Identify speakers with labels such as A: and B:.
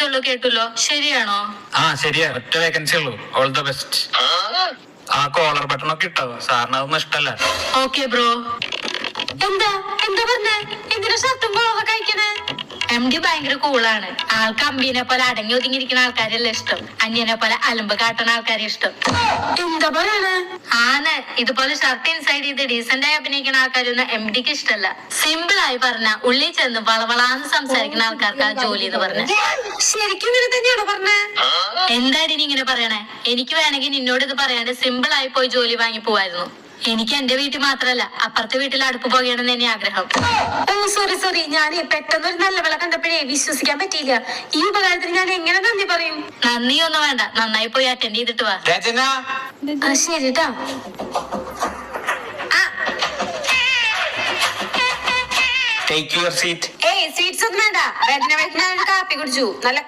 A: ഉള്ളൂ കേട്ടല്ലോ, ശരിയാണോ?
B: ആ ശരിയാ, ഒറ്റ വേക്കൻസി ഉള്ളൂ. All the best. ആ കോളർ ബട്ടൺ ഒക്കെ ഇട്ടോ, സാറിന് അതൊന്നും ഇഷ്ടല്ല.
A: Okay bro. എന്താ എന്താ പറഞ്ഞേ? എന്തിനാ ഷർട്ടും കോളറൊക്കെ കഴിക്കണേ? MD ഭയങ്കര കൂളാണ്. ആൾക്ക് അമ്പീനെ പോലെ അടങ്ങി ഒതുങ്ങിയിരിക്കുന്ന ആൾക്കാരല്ല ഇഷ്ടം, അന്യനെ പോലെ അലമ്പ് കാട്ടുന്ന ആൾക്കാരെ ഇഷ്ടം. എന്താ പറയണേ? ആണ്, ഇതുപോലെ ഷർട്ട് ഇൻസൈഡ് ചെയ്ത് ഡീസന്റ് ആയി അഭിനയിക്കുന്ന ആൾക്കാരൊന്നും MDക്ക് ഇഷ്ടമല്ല. സിമ്പിൾ ആയി പറഞ്ഞ ഉള്ളിൽ ചെന്ന് വളവളാന്ന് സംസാരിക്കുന്ന ആൾക്കാർക്ക് ആ ജോലി എന്ന് പറഞ്ഞ. ശരിക്കും ഇങ്ങനെ തന്നെയാണോ പറഞ്ഞേ? എന്താടി നീ ഇങ്ങനെ പറയണേ? എനിക്ക് വേണമെങ്കിൽ നിന്നോട് ഇത് പറയാണ്ട് സിമ്പിൾ ആയി പോയി ജോലി വാങ്ങി പോവായിരുന്നു. എനിക്ക് എന്റെ വീട്ടിൽ മാത്രല്ല, അപ്പുറത്തെ വീട്ടിൽ അടുപ്പ് പോകണമെന്ന് തന്നെ ആഗ്രഹം. ഓ സോറി, ഞാൻ പെട്ടെന്ന് ഒരു നല്ല വിള കണ്ടപ്പോഴേ വിശ്വസിക്കാൻ പറ്റിയില്ല. ഈ ഉപകാരത്തിന് ഞാൻ എങ്ങനെ നന്ദി പറയും? നന്ദിയൊന്നും വേണ്ട, നന്നായി പോയി അറ്റൻഡ് ചെയ്തിട്ട് വാ. ശരിട്ടാ.
B: Take your seat.
A: സ്വീറ്റ്സ് ഒന്നും വേണ്ട. വരുന്ന വഴിക്ക് ഞാൻ കാപ്പി കുടിച്ചു. നല്ല